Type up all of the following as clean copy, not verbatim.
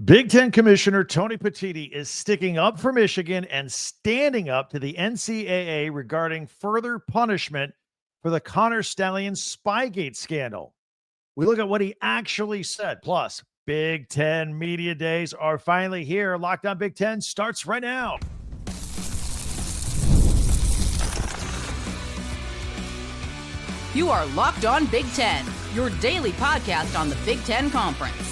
Big Ten Commissioner Tony Petitti is sticking up for Michigan and standing up to the NCAA regarding further punishment for the Connor Stallion Spygate scandal. We look at what he actually said. Plus, Big Ten Media Days are finally here. Locked On Big Ten starts right now. You are Locked On Big Ten, your daily podcast on the Big Ten Conference.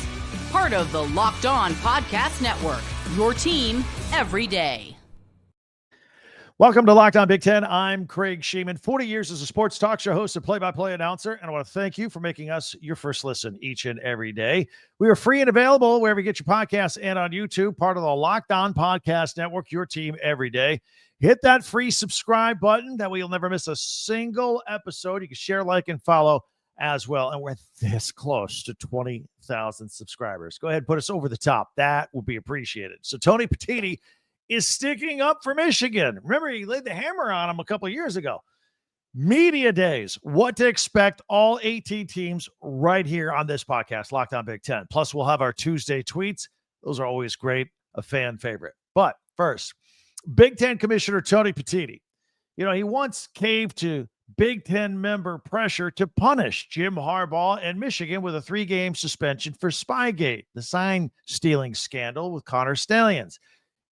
Part of the Locked On Podcast Network, your team every day. Welcome to Locked On Big Ten. I'm Craig Sheeman, 40 years as a sports talk show host and play-by-play announcer, and I want to thank you for making us your first listen each and every day. We are free and available wherever you get your podcasts and on YouTube, part of the Locked On Podcast Network, your team every day. Hit that free subscribe button. That way you'll never miss a single episode. You can share, like, and follow as well. And we're this close to 20,000 subscribers. Go ahead and put us over the top. That would be appreciated. So Tony Petitti is sticking up for Michigan. Remember, he laid the hammer on him a couple of years ago. Media Days, what to expect, all 18 teams right here on this podcast, Locked On Big Ten. Plus, we'll have our Tuesday tweets. Those are always great, a fan favorite. But first, Big Ten Commissioner Tony Petitti. You know, he once caved to Big Ten member pressure to punish Jim Harbaugh and Michigan with a 3-game suspension for Spygate, the sign stealing scandal with Connor Stallions.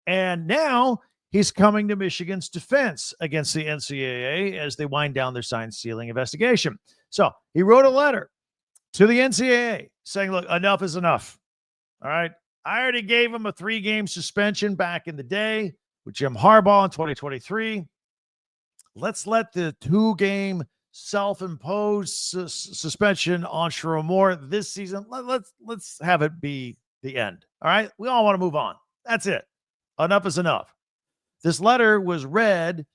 And now he's coming to Michigan's defense against the NCAA as they wind down their sign stealing investigation. So he wrote a letter to the NCAA saying, look, enough is enough. All right. I already gave him a 3-game suspension back in the day with Jim Harbaugh in 2023. Let's let the 2-game self-imposed suspension on Sherrone this season. Let's have it be the end. All right. We all want to move on. That's it. Enough is enough. This letter was read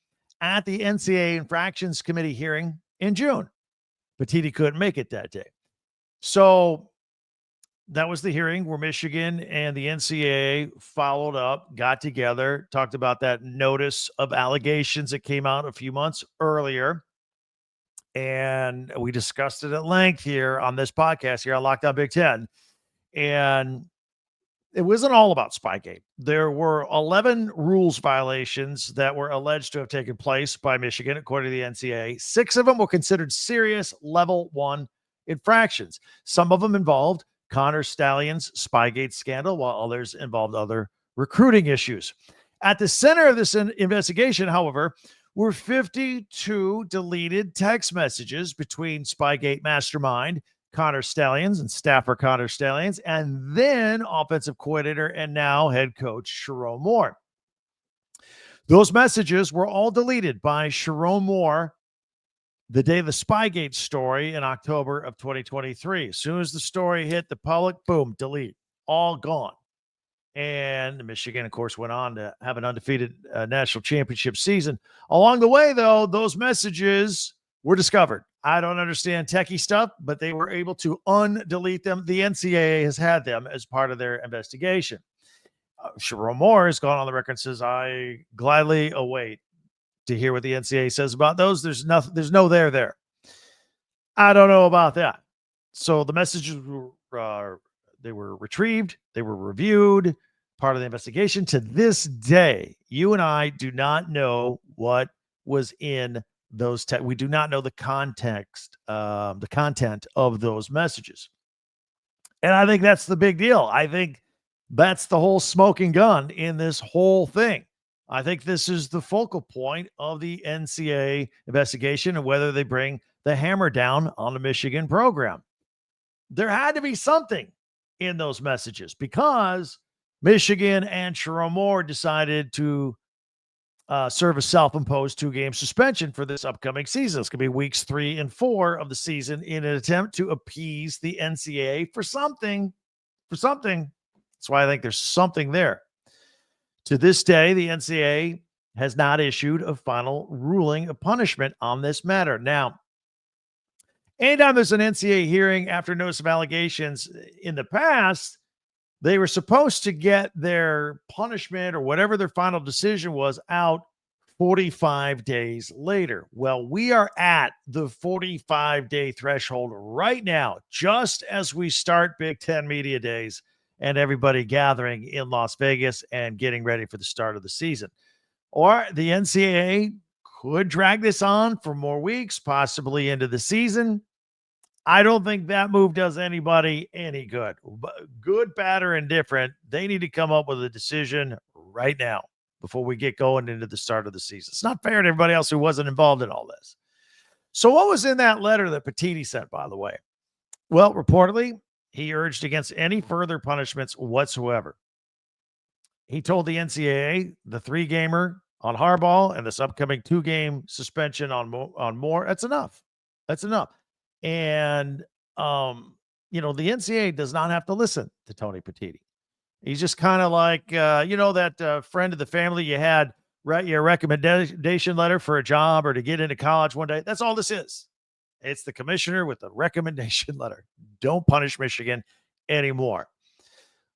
at the NCAA Infractions Committee hearing in June. Petitti couldn't make it that day. So that was the hearing where Michigan and the NCAA followed up, got together, talked about that notice of allegations that came out a few months earlier. And we discussed it at length here on this podcast here on Locked On Big Ten. And it wasn't all about Spygate. There were 11 rules violations that were alleged to have taken place by Michigan, according to the NCAA. 6 of them were considered serious level 1 infractions. Some of them involved Connor Stallion's Spygate scandal, while others involved other recruiting issues. At the center of this investigation, however, were 52 deleted text messages between Spygate mastermind Connor Stallions and staffer Connor Stallions, and then offensive coordinator and now head coach Sherrone. Those messages were all deleted by Sherrone the day of the Spygate story in October of 2023. As soon as the story hit the public, boom, delete, all gone. And Michigan, of course, went on to have an undefeated national championship season. Along the way, though, those messages were discovered. I don't understand techie stuff, but they were able to undelete them. The NCAA has had them as part of their investigation. Sherrone has gone on the record and says, I gladly await to hear what the NCAA says about those. There's no there. I don't know about that. So the messages were they were retrieved, they were reviewed, part of the investigation. To this day, you and I do not know what was in those we do not know the context, the content of those messages. And I think that's the big deal. I think that's the whole smoking gun in this whole thing. I think this is the focal point of the NCAA investigation and whether they bring the hammer down on the Michigan program. There had to be something in those messages because Michigan and Sherrone decided to serve a self-imposed 2-game suspension for this upcoming season. It's going to be weeks 3 and 4 of the season in an attempt to appease the NCAA for something. That's why I think there's something there. To this day, the NCAA has not issued a final ruling of punishment on this matter. Now, anytime there's an NCAA hearing after notice of allegations in the past, they were supposed to get their punishment or whatever their final decision was out 45 days later. Well, we are at the 45-day threshold right now, just as we start Big Ten Media Days. and everybody gathering in Las Vegas and getting ready for the start of the season. Or the NCAA could drag this on for more weeks, possibly into the season. I don't think that move does anybody any good. Good, bad, or indifferent, they need to come up with a decision right now before we get going into the start of the season. It's not fair to everybody else who wasn't involved in all this. So what was in that letter that Petitti sent, by the way? Well, reportedly, he urged against any further punishments whatsoever. He told the NCAA the 3-gamer on Harbaugh and this upcoming 2-game suspension on Moore, that's enough. That's enough. And, the NCAA does not have to listen to Tony Petitti. He's just kind of like, that friend of the family you had write your recommendation letter for a job or to get into college one day. That's all this is. It's the commissioner with the recommendation letter. Don't punish Michigan anymore.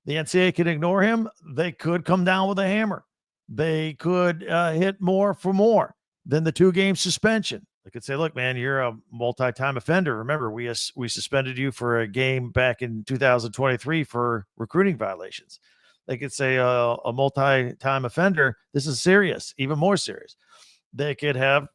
The NCAA can ignore him. They could come down with a hammer. They could hit more for more than the 2-game suspension. They could say, look, man, you're a multi-time offender. Remember, we suspended you for a game back in 2023 for recruiting violations. They could say a multi-time offender. This is serious, even more serious. They could have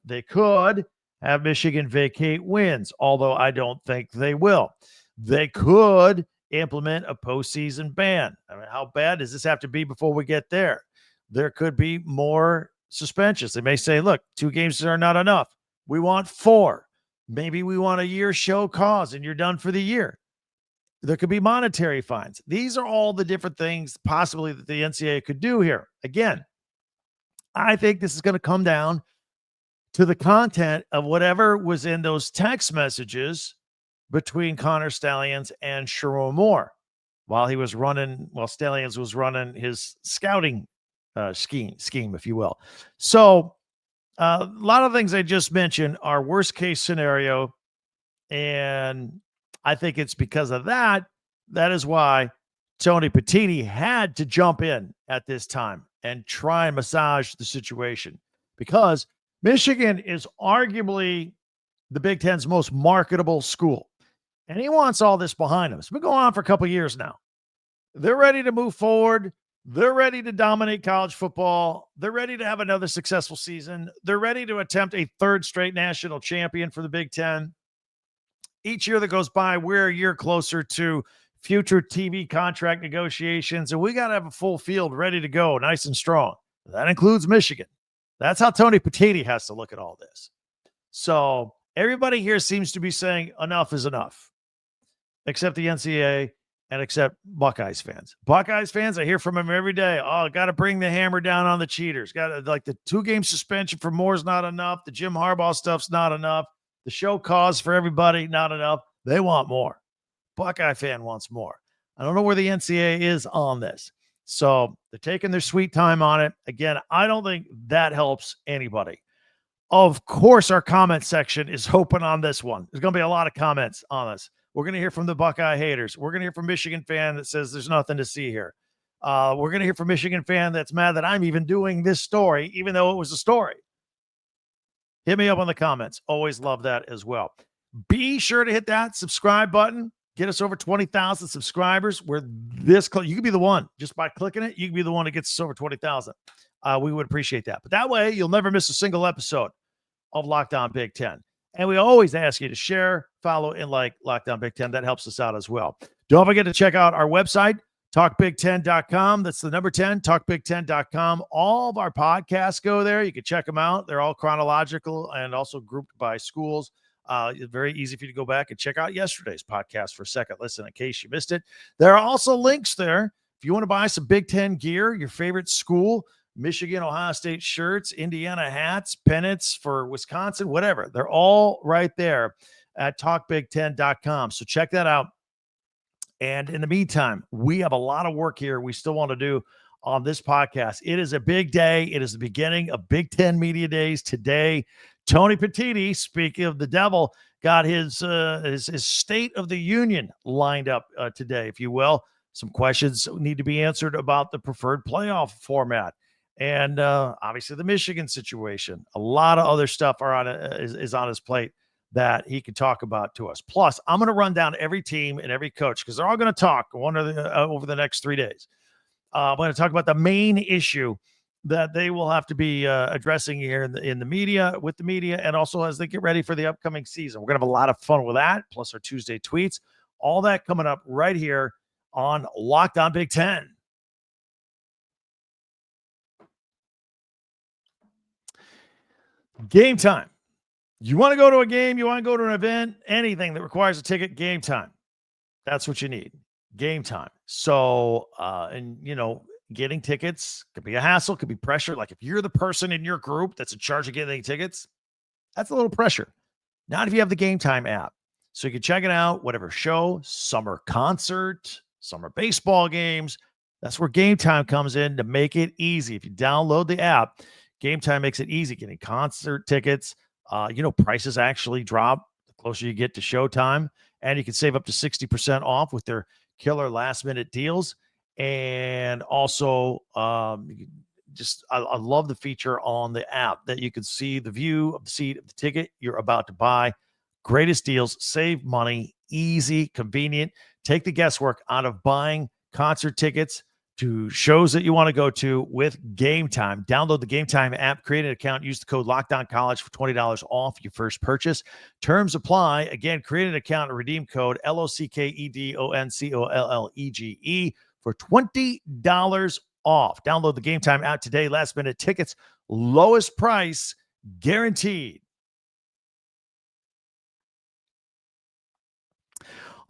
Michigan vacate wins, although I don't think they will. They could implement a postseason ban. I mean, how bad does this have to be before we get there? There could be more suspensions. They may say, look, 2 games are not enough. We want 4. Maybe we want a year show cause and you're done for the year. There could be monetary fines. These are all the different things possibly that the NCAA could do here. Again, I think this is going to come down to the content of whatever was in those text messages between Connor Stalions and Sherrone Moore while Stalions was running his scouting scheme, if you will. So a lot of things I just mentioned are worst case scenario. And I think it's because of that. That is why Tony Petitti had to jump in at this time and try and massage the situation, because Michigan is arguably the Big Ten's most marketable school. And he wants all this behind him. It's been going on for a couple of years now. They're ready to move forward. They're ready to dominate college football. They're ready to have another successful season. They're ready to attempt a 3rd straight national champion for the Big Ten. Each year that goes by, we're a year closer to future TV contract negotiations, and we got to have a full field ready to go, nice and strong. That includes Michigan. That's how Tony Petitti has to look at all this. So everybody here seems to be saying enough is enough, except the NCAA and except Buckeyes fans. Buckeyes fans, I hear from them every day. Oh, got to bring the hammer down on the cheaters. Got to, like, the 2-game suspension for Moore's not enough. The Jim Harbaugh stuff's not enough. The show cause for everybody, not enough. They want more. Buckeye fan wants more. I don't know where the NCAA is on this. So they're taking their sweet time on it. Again, I don't think that helps anybody. Of course, our comment section is open on this one. There's going to be a lot of comments on this. We're going to hear from the Buckeye haters. We're going to hear from Michigan fan that says there's nothing to see here. We're going to hear from Michigan fan that's mad that I'm even doing this story, even though it was a story. Hit me up on the comments. Always love that as well. Be sure to hit that subscribe button. Get us over 20,000 subscribers. We're this close. You could be the one. Just by clicking it, you can be the one that gets us over 20,000. We would appreciate that. But that way, you'll never miss a single episode of Locked On Big Ten. And we always ask you to share, follow, and like Locked On Big Ten. That helps us out as well. Don't forget to check out our website, talkbig10.com. That's the number 10, talkbig10.com. All of our podcasts go there. You can check them out. They're all chronological and also grouped by schools. It's very easy for you to go back and check out yesterday's podcast for a second listen in case you missed it. There are also links there. If you want to buy some Big Ten gear, your favorite school, Michigan, Ohio State shirts, Indiana hats, pennants for Wisconsin, whatever. They're all right there at talkbig10.com. So check that out. And in the meantime, we have a lot of work here we still want to do on this podcast. It is a big day. It is the beginning of Big Ten Media Days today. Tony Petitti, speaking of the devil, got his State of the Union lined up today, if you will. Some questions need to be answered about the preferred playoff format. And obviously the Michigan situation. A lot of other stuff is on his plate. that he can talk about to us. Plus, I'm going to run down every team and every coach because they're all going to talk over the next 3 days. I'm going to talk about the main issue that they will have to be addressing here in the media, with the media, and also as they get ready for the upcoming season. We're going to have a lot of fun with that, plus our Tuesday tweets. All that coming up right here on Locked On Big Ten. Game time. You want to go to a game, you want to go to an event, anything that requires a ticket, game time. That's what you need. Game time. So, getting tickets could be a hassle, could be pressure. Like if you're the person in your group that's in charge of getting tickets, that's a little pressure. Not if you have the Game Time app. So you can check it out, whatever show, summer concert, summer baseball games. That's where Game Time comes in to make it easy. If you download the app, Game Time makes it easy getting concert tickets. Prices actually drop the closer you get to showtime, and you can save up to 60% off with their killer last-minute deals. And also, I love the feature on the app that you can see the view of the seat of the ticket you're about to buy. Greatest deals, save money, easy, convenient. Take the guesswork out of buying concert tickets to shows that you want to go to with Game Time. Download the Game Time app, create an account, use the code LOCKDOWNCollege for $20 off your first purchase. Terms apply. Again, create an account and redeem code LOCKEDONCOLLEGE for $20 off. Download the Game Time app today. Last minute tickets, lowest price guaranteed.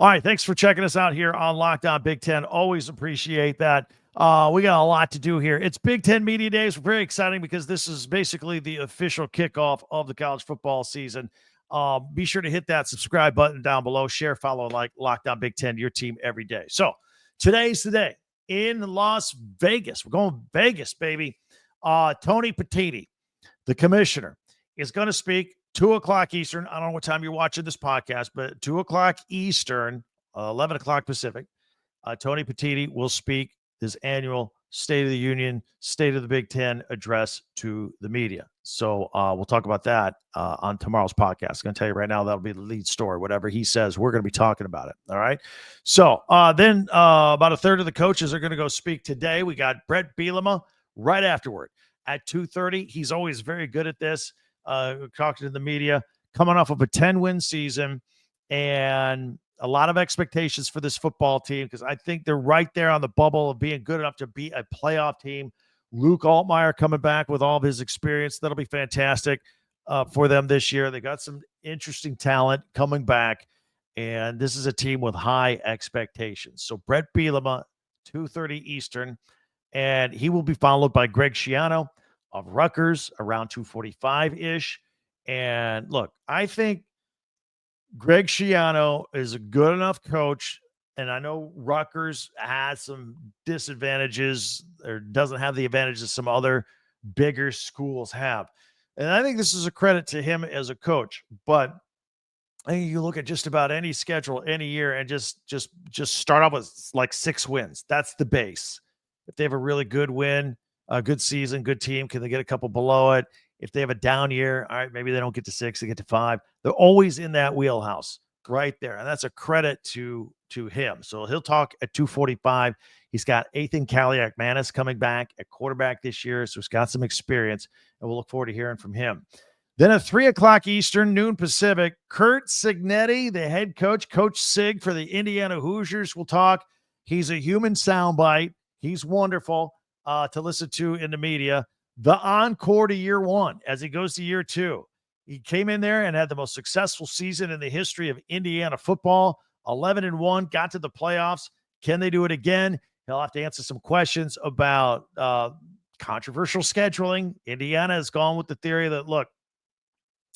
All right, thanks for checking us out here on Locked On Big Ten. Always appreciate that. We got a lot to do here. It's Big Ten Media Days. We're very exciting because this is basically the official kickoff of the college football season. Be sure to hit that subscribe button down below. Share, follow, like Locked On Big Ten, your team every day. So today's the day in Las Vegas. We're going Vegas, baby. Tony Petitti, the commissioner, is going to speak 2 o'clock Eastern. I don't know what time you're watching this podcast, but 2 o'clock Eastern, 11 o'clock Pacific. Tony Petitti will speak his annual State of the Union, State of the Big Ten address to the media. So we'll talk about that on tomorrow's podcast. I'm going to tell you right now, that'll be the lead story. Whatever he says, we're going to be talking about it. All right. So then about a third of the coaches are going to go speak today. We got Brett Bielema right afterward at 2:30. He's always very good at this. Talking to the media, coming off of a 10-win season and a lot of expectations for this football team because I think they're right there on the bubble of being good enough to be a playoff team. Luke Altmaier coming back with all of his experience. That'll be fantastic for them this year. They got some interesting talent coming back, and this is a team with high expectations. So Brett Bielema, 2:30 Eastern, and he will be followed by Greg Schiano of Rutgers around 2:45-ish. And look, I think Greg Schiano is a good enough coach, and I know Rutgers has some disadvantages or doesn't have the advantages some other bigger schools have. And I think this is a credit to him as a coach. But I think you look at just about any schedule, any year, and just start off with like 6 wins. That's the base. If they have a really good win, a good season, good team, can they get a couple below it? If they have a down year, all right, maybe they don't get to 6, they get to 5. They're always in that wheelhouse right there. And that's a credit to him. So he'll talk at 2:45. He's got Ethan Kaliak-Manis coming back at quarterback this year. So he's got some experience, and we'll look forward to hearing from him. Then at 3 o'clock Eastern, noon Pacific, Curt Cignetti, the head coach, Coach Sig for the Indiana Hoosiers, will talk. He's a human soundbite. He's wonderful to listen to in the media. The encore to year 1 as he goes to year 2. He came in there and had the most successful season in the history of Indiana football, 11-1, got to the playoffs. Can they do it again? He'll have to answer some questions about controversial scheduling. Indiana has gone with the theory that, look,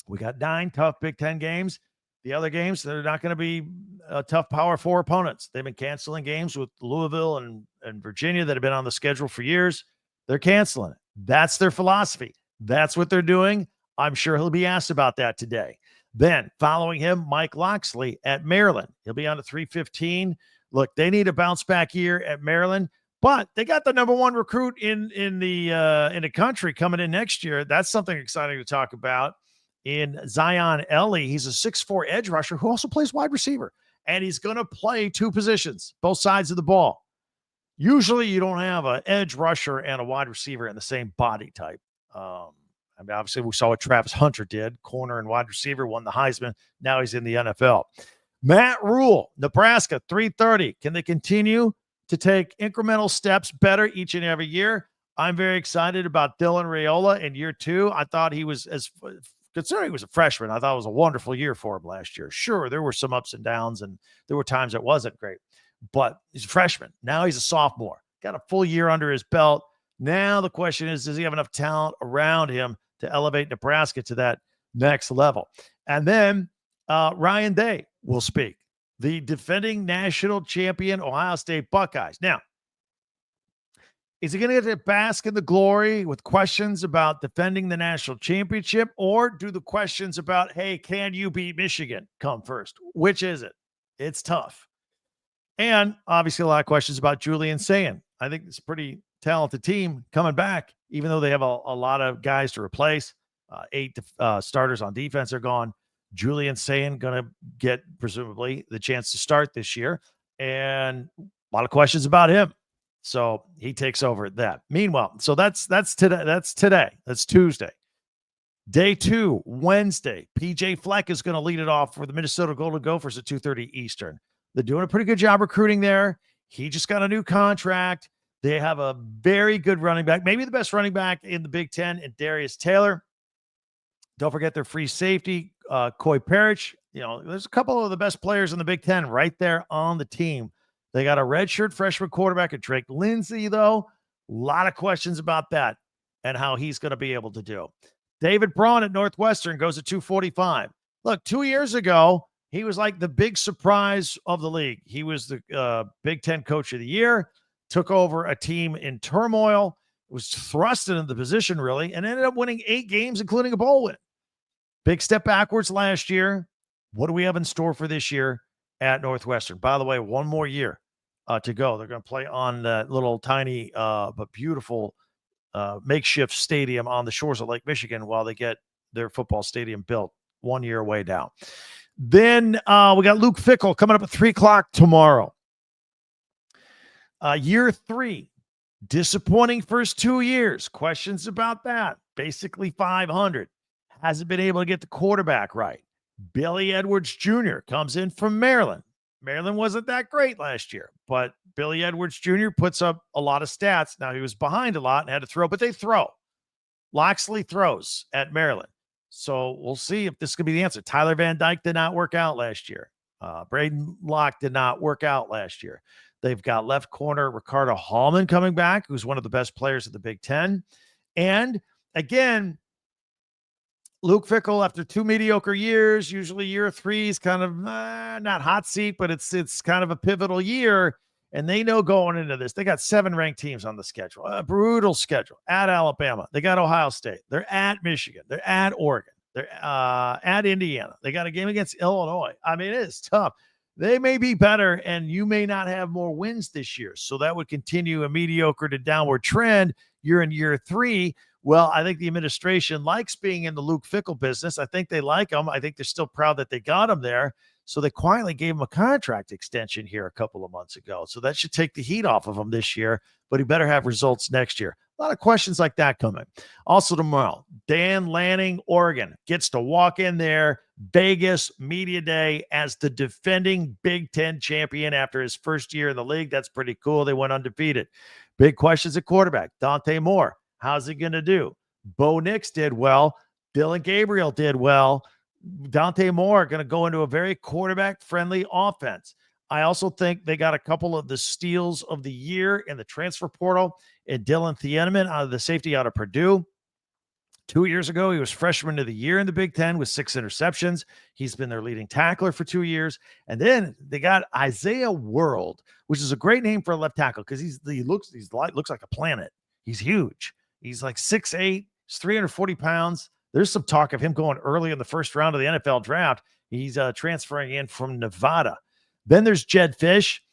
we got 9 tough Big Ten games. The other games, they're not going to be tough Power 4 opponents. They've been canceling games with Louisville and Virginia that have been on the schedule for years. They're canceling it. That's their philosophy. That's what they're doing. I'm sure he'll be asked about that today. Then following him, Mike Locksley at Maryland. He'll be on at 3:15. Look, they need a bounce back year at Maryland, but they got the number 1 recruit in the country coming in next year. That's something exciting to talk about. in Zion Ellie. He's a 6'4" edge rusher who also plays wide receiver, and he's going to play two positions, both sides of the ball. Usually you don't have an edge rusher and a wide receiver in the same body type. I mean, obviously we saw what Travis Hunter did, corner and wide receiver, won the Heisman. Now he's in the NFL. Matt Rule, Nebraska, 3:30. Can they continue to take incremental steps better each and every year? I'm very excited about DYLAN Raiola in year 2. I thought he was, as considering he was a freshman, I thought it was a wonderful year for him last year. Sure, there were some ups and downs, and there were times it wasn't great, but he's a freshman. Now he's a sophomore. Got a full year under his belt. Now the question is, does he have enough talent around him to elevate Nebraska to that next level? And then Ryan Day will speak, the defending national champion Ohio State Buckeyes. Now, is he going to bask in the glory with questions about defending the national championship, or do the questions about, hey, can you beat Michigan, come first? Which is it? It's tough. And obviously a lot of questions about Julian Sayin. I think it's a pretty talented team coming back, even though they have a lot of guys to replace. 8 starters on defense are gone. Julian Sayin going to get, presumably, the chance to start this year. And a lot of questions about him. So he takes over that. Meanwhile, so that's today. That's Tuesday. Day 2, Wednesday. PJ Fleck is going to lead it off for the Minnesota Golden Gophers at 2:30 Eastern. They're doing a pretty good job recruiting there. He just got a new contract. They have a very good running back, maybe the best running back in the Big Ten, in Darius Taylor. Don't forget their free safety, Coy Parrish. You know, there's a couple of the best players in the Big Ten right there on the team. They got a redshirt freshman quarterback at Drake Lindsay, though. A lot of questions about that and how he's going to be able to do. David Braun at Northwestern goes at 245. Look, 2 years ago, he was like the big surprise of the league. He was the Big Ten Coach of the Year, took over a team in turmoil, was thrust into the position, really, and ended up winning 8 games, including a bowl win. Big step backwards last year. What do we have in store for this year at Northwestern? By the way, one more year to go. They're going to play on that little tiny but beautiful makeshift stadium on the shores of Lake Michigan while they get their football stadium built. 1 year away now. Then we got Luke Fickell coming up at 3 o'clock tomorrow. Year 3, disappointing first 2 years. Questions about that. Basically 500. Hasn't been able to get the quarterback right. Billy Edwards Jr. comes in from Maryland. Maryland wasn't that great last year, but Billy Edwards Jr. puts up a lot of stats. Now, he was behind a lot and had to throw, but they throw. Loxley throws at Maryland. So we'll see if this could be the answer. Tyler Van Dyke did not work out last year. Braden Locke did not work out last year. They've got left corner Ricardo Hallman coming back, who's one of the best players of the Big Ten. And again, Luke Fickell, after 2 mediocre years, usually year 3 is kind of not hot seat, but it's kind of a pivotal year. And they know going into this, they got 7 ranked teams on the schedule, a brutal schedule at Alabama. They got Ohio State. They're at Michigan. They're at Oregon. They're at Indiana. They got a game against Illinois. I mean, it is tough. They may be better, and you may not have more wins this year. So that would continue a mediocre to downward trend. You're in year 3. Well, I think the administration likes being in the Luke Fickell business. I think they like him. I think they're still proud that they got him there. So they quietly gave him a contract extension here a couple of months ago. So that should take the heat off of him this year, but he better have results next year. A lot of questions like that coming. Also tomorrow, Dan Lanning, Oregon, gets to walk in there, Vegas Media Day, as the defending Big Ten champion after his first year in the league. That's pretty cool. They went undefeated. Big questions at quarterback. Dante Moore, how's he going to do? Bo Nix did well. Dylan Gabriel did well. Dante Moore going to go into a very quarterback-friendly offense. I also think they got a couple of the steals of the year in the transfer portal, and Dylan Thieneman out of the safety out of Purdue. 2 years ago, he was freshman of the year in the Big Ten with 6 interceptions. He's been their leading tackler for 2 years. And then they got Isaiah World, which is a great name for a left tackle because he looks like a planet. He's huge. He's like 6'8", he's 340 pounds. There's some talk of him going early in the first round of the NFL draft. He's transferring in from Nevada. Then there's Jed Fish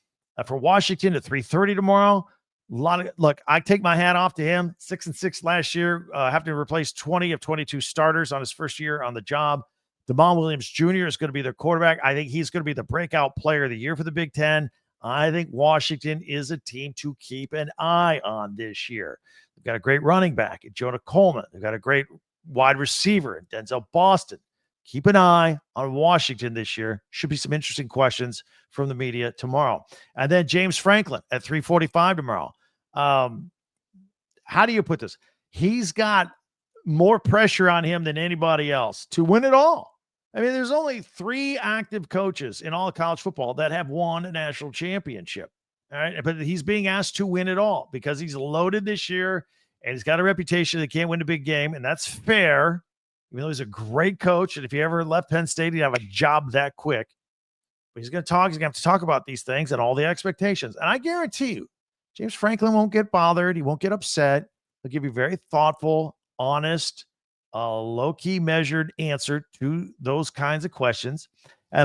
for Washington at 3:30 tomorrow. Look, I take my hat off to him. 6-6 last year, having to replace 20 of 22 starters on his first year on the job. Damon Williams Jr. is going to be their quarterback. I think he's going to be the breakout player of the year for the Big Ten. I think Washington is a team to keep an eye on this year. They've got a great running back in Jonah Coleman. They've got a great wide receiver in Denzel Boston. Keep an eye on Washington this year. Should be some interesting questions from the media tomorrow. And then James Franklin at 3:45 tomorrow. How do you put this? He's got more pressure on him than anybody else to win it all. I mean, there's only 3 active coaches in all of college football that have won a national championship. All right. But he's being asked to win it all because he's loaded this year and he's got a reputation that can't win a big game. And that's fair, even though he's a great coach. And if he ever left Penn State, he'd have a job that quick. But he's going to have to talk about these things and all the expectations. And I guarantee you, James Franklin won't get bothered. He won't get upset. He'll give you very thoughtful, honest, low-key measured answer to those kinds of questions.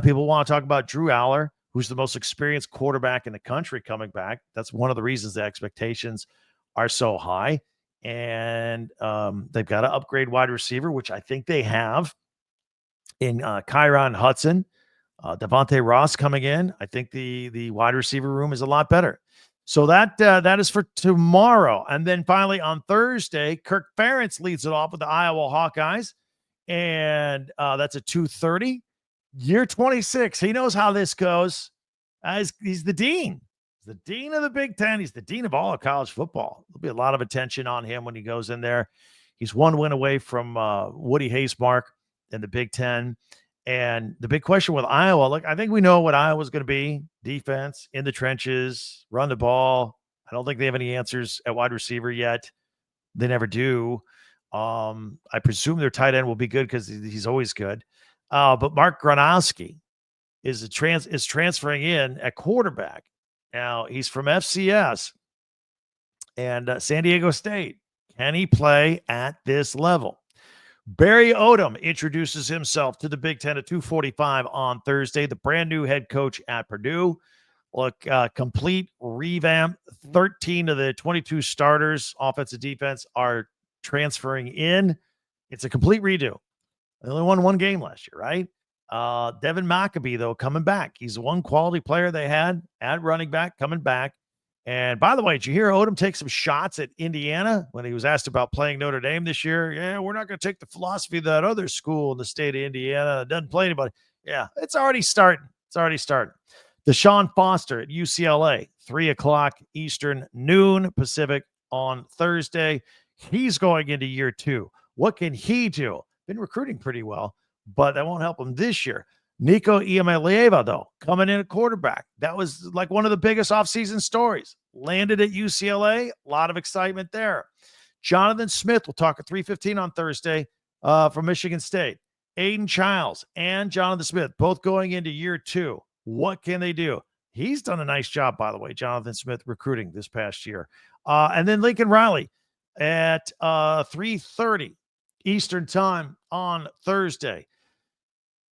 People want to talk about Drew Aller, who's the most experienced quarterback in the country coming back. That's one of the reasons the expectations are so high. And they've got to upgrade wide receiver, which I think they have in Kyron Hudson. Devontae Ross coming in. I think the wide receiver room is a lot better. So that is for tomorrow. And then finally on Thursday, Kirk Ferentz leads it off with the Iowa Hawkeyes. And that's at 2:30. Year 26. He knows how this goes. He's the dean. He's the dean of the Big Ten. He's the dean of all of college football. There'll be a lot of attention on him when he goes in there. He's one win away from Woody Hayes-Mark in the Big Ten. And the big question with Iowa, look, I think we know what Iowa's going to be. Defense, in the trenches, run the ball. I don't think they have any answers at wide receiver yet. They never do. I presume their tight end will be good because he's always good. But Mark Gronowski is transferring in at quarterback. Now, he's from FCS and San Diego State. Can he play at this level? Barry Odom introduces himself to the Big Ten at 2:45 on Thursday, the brand new head coach at Purdue. Look, complete revamp. 13 of the 22 starters, offensive defense, are transferring in. It's a complete redo. They only won 1 game last year, right? Devin McAbee, though, coming back. He's the one quality player they had at running back coming back. And by the way, did you hear Odom take some shots at Indiana when he was asked about playing Notre Dame this year? Yeah, we're not going to take the philosophy of that other school in the state of Indiana that doesn't play anybody. Yeah, it's already starting. Deshaun Foster at UCLA, 3:00 Eastern, noon Pacific on Thursday. He's going into year 2. What can he do? Been recruiting pretty well, but that won't help him this year. Nico Iamaleava, though, coming in at quarterback. That was like one of the biggest offseason stories. Landed at UCLA. A lot of excitement there. Jonathan Smith, we'll talk at 3:15 on Thursday from Michigan State. Aiden Childs and Jonathan Smith, both going into year 2. What can they do? He's done a nice job, by the way, Jonathan Smith, recruiting this past year. And then Lincoln Riley at 3:30 Eastern time on Thursday.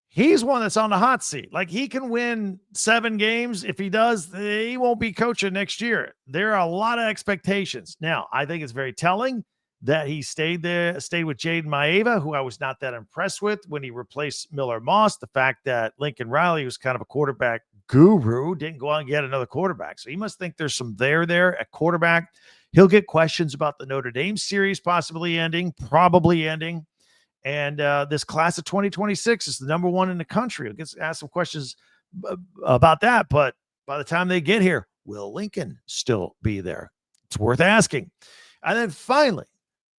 He's one that's on the hot seat. Like, he can win 7 games. If he does, he won't be coaching next year. There are a lot of expectations. Now, I think it's very telling that he stayed with Jaden Maeva, who I was not that impressed with when he replaced Miller Moss. The fact that Lincoln Riley was kind of a quarterback guru, didn't go out and get another quarterback. So he must think there's some there at quarterback. He'll get questions about the Notre Dame series probably ending. And this class of 2026 is the number 1 in the country. I'll get asked some questions about that. But by the time they get here, will Lincoln still be there? It's worth asking. And then finally,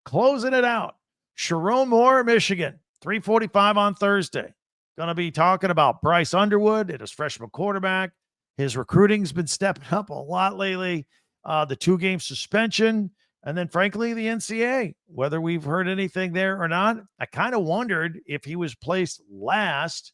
closing it out, Sherrone Moore, Michigan, 3:45 on Thursday. Going to be talking about Bryce Underwood and his freshman quarterback. His recruiting's been stepping up a lot lately. The 2-game suspension. And then, frankly, the NCAA, whether we've heard anything there or not. I kind of wondered if he was placed last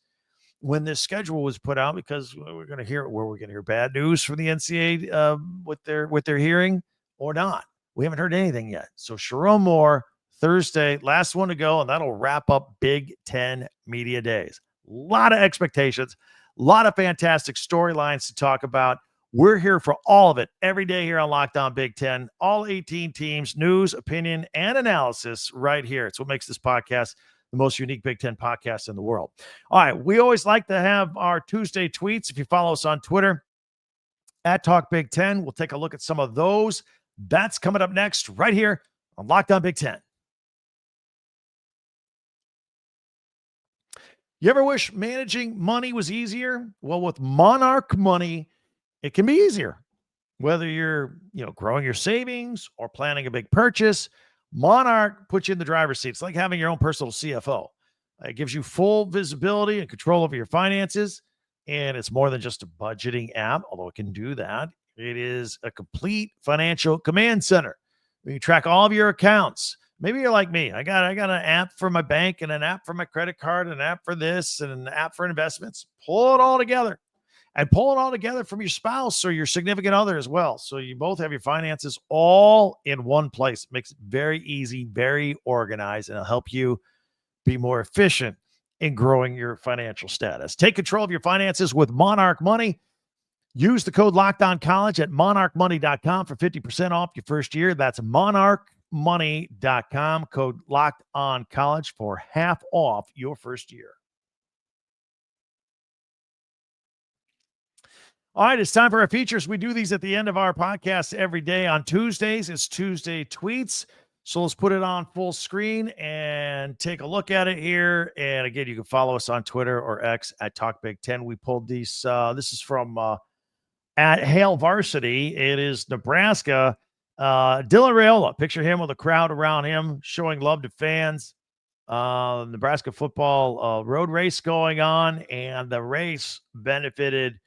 when this schedule was put out, because we're going to hear bad news from the NCAA with their hearing or not. We haven't heard anything yet. So Sherrone Moore, Thursday, last one to go, and that'll wrap up Big Ten Media Days. A lot of expectations, a lot of fantastic storylines to talk about. We're here for all of it every day here on Locked On Big Ten. All 18 teams, news, opinion, and analysis right here. It's what makes this podcast the most unique Big Ten podcast in the world. All right, we always like to have our Tuesday tweets. If you follow us on Twitter, at Talk Big Ten, we'll take a look at some of those. That's coming up next right here on Locked On Big Ten. You ever wish managing money was easier? Well, with Monarch Money, it can be easier. Whether you're, growing your savings or planning a big purchase, Monarch puts you in the driver's seat. It's like having your own personal CFO. It gives you full visibility and control over your finances. And it's more than just a budgeting app, although it can do that. It is a complete financial command center. You track all of your accounts. Maybe you're like me. I got an app for my bank and an app for my credit card, and an app for this and an app for investments. Pull it all together. And pull it all together from your spouse or your significant other as well. So you both have your finances all in one place. It makes it very easy, very organized, and it'll help you be more efficient in growing your financial status. Take control of your finances with Monarch Money. Use the code LOCKEDONCollege at monarchmoney.com for 50% off your first year. That's monarchmoney.com, code LOCKEDONCollege for half off your first year. All right, it's time for our features. We do these at the end of our podcast every day. On Tuesdays, it's Tuesday Tweets. So let's put it on full screen and take a look at it here. And again, you can follow us on Twitter or X at Talk Big Ten. We pulled these. This is from at Hale Varsity. It is Nebraska. DYLAN Raiola. Picture him with a crowd around him showing love to fans. Nebraska football road race going on, and the race benefited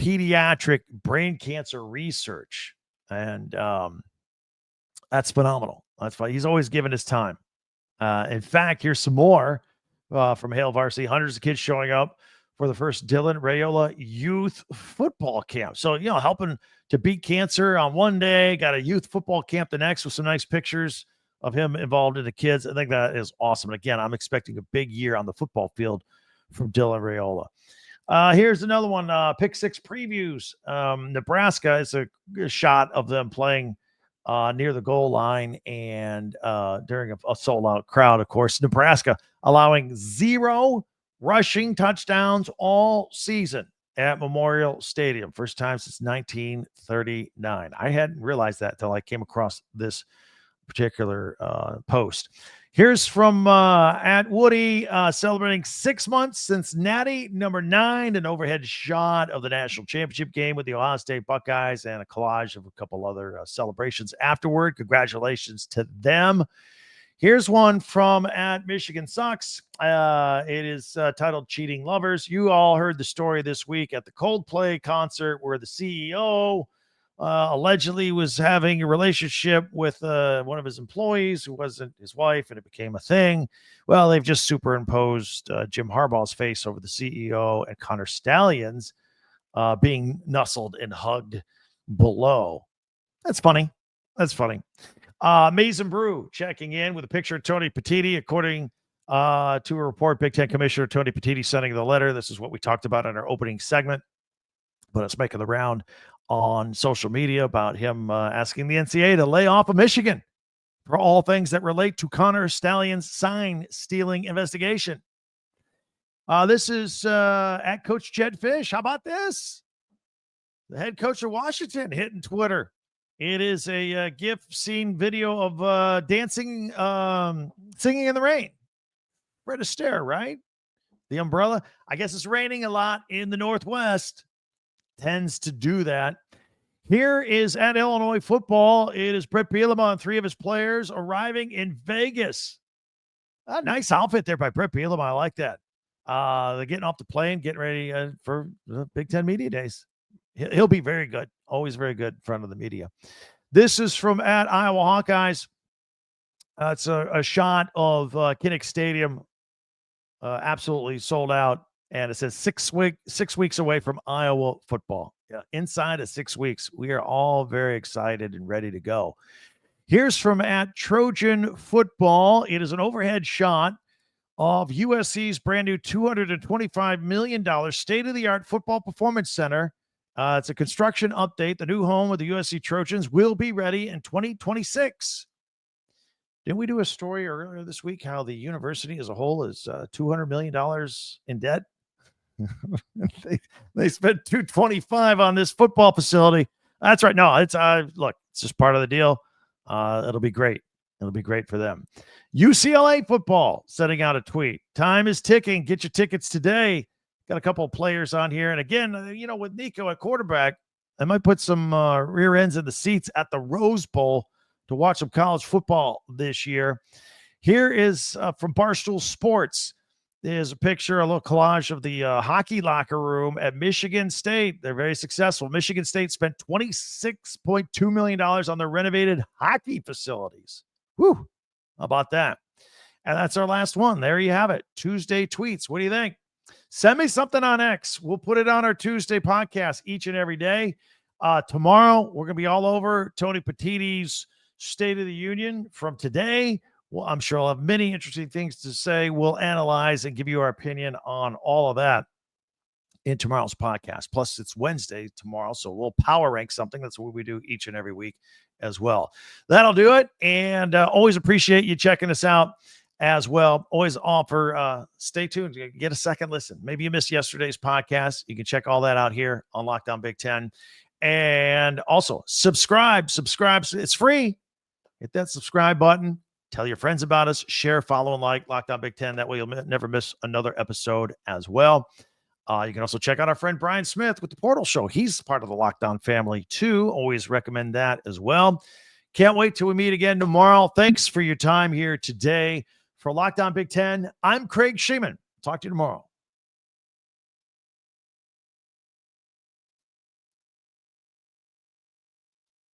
pediatric brain cancer research. And that's phenomenal. That's fine. He's always given his time. In fact, here's some more from Hale Varsity. Hundreds of kids showing up for the first DYLAN Raiola youth football camp. So, helping to beat cancer on one day, got a youth football camp the next with some nice pictures of him involved in the kids. I think that is awesome. And again, I'm expecting a big year on the football field from DYLAN Raiola. Here's another one, Pick Six previews. Nebraska is a shot of them playing near the goal line and during a sold-out crowd, of course. Nebraska allowing 0 rushing touchdowns all season at Memorial Stadium. First time since 1939. I hadn't realized that until I came across this particular post. Here's from at Woody, celebrating 6 months since Natty number 9, an overhead shot of the national championship game with the Ohio State Buckeyes and a collage of a couple other celebrations afterward. Congratulations to them. Here's one from at Michigan Sucks. It is titled Cheating Lovers. You all heard the story this week at the Coldplay concert where the CEO allegedly was having a relationship with one of his employees who wasn't his wife, and it became a thing. Well, they've just superimposed Jim Harbaugh's face over the CEO and Connor Stalions being nuzzled and hugged below. That's funny. That's funny. Mason Brew checking in with a picture of Tony Petitti. According to a report, Big Ten Commissioner Tony Petitti sending the letter. This is what we talked about in our opening segment, but it's making the round on social media about him asking the NCAA to lay off of Michigan for all things that relate to Connor Stalions' sign stealing investigation. This is at Coach Jed Fish. How about this? The head coach of Washington hitting Twitter. It is a GIF scene video of dancing, singing in the rain. Fred Astaire, right? The umbrella. I guess it's raining a lot in the Northwest. Tends to do that. Here is at Illinois football. It is Brett Bielema and 3 of his players arriving in Vegas. A nice outfit there by Brett Bielema. I like that. They're getting off the plane, getting ready for the Big Ten Media Days. He'll be very good. Always very good in front of the media. This is from at Iowa Hawkeyes. It's a shot of Kinnick Stadium. Absolutely sold out. And it says 6 weeks away from Iowa football. Yeah, inside of 6 weeks. We are all very excited and ready to go. Here's from at Trojan Football. It is an overhead shot of USC's brand new $225 million state-of-the-art football performance center It's a construction update. The new home of the USC Trojans will be ready in 2026. Didn't we do a story earlier this week how the university as a whole is $200 million in debt? they spent $225 on this football facility. That's right. No, it's look, it's just part of the deal. It'll be great. It'll be great for them. UCLA football sending out a tweet. Time is ticking. Get your tickets today. Got a couple of players on here. And again, with Nico at quarterback, I might put some rear ends in the seats at the Rose Bowl to watch some college football this year. Here is from Barstool Sports. There's a picture, a little collage of the hockey locker room at Michigan State. They're very successful. Michigan State spent $26.2 million on their renovated hockey facilities. Whew. How about that? And that's our last one. There you have it. Tuesday tweets. What do you think? Send me something on X. We'll put it on our Tuesday podcast each and every day. Tomorrow, we're going to be all over Tony Petitti's State of the Union from today. Well, I'm sure I'll have many interesting things to say. We'll analyze and give you our opinion on all of that in tomorrow's podcast. Plus, it's Wednesday tomorrow, so we'll power rank something. That's what we do each and every week as well. That'll do it, and always appreciate you checking us out as well. Always offer, stay tuned. Get a second listen. Maybe you missed yesterday's podcast. You can check all that out here on Locked On Big Ten. And also, subscribe. It's free. Hit that subscribe button. Tell your friends about us. Share, follow, and like Locked On Big Ten. That way you'll never miss another episode as well. You can also check out our friend Brian Smith with the Portal Show. He's part of the Locked On family too. Always recommend that as well. Can't wait till we meet again tomorrow. Thanks for your time here today. For Locked On Big Ten, I'm Craig Sheeman. Talk to you tomorrow.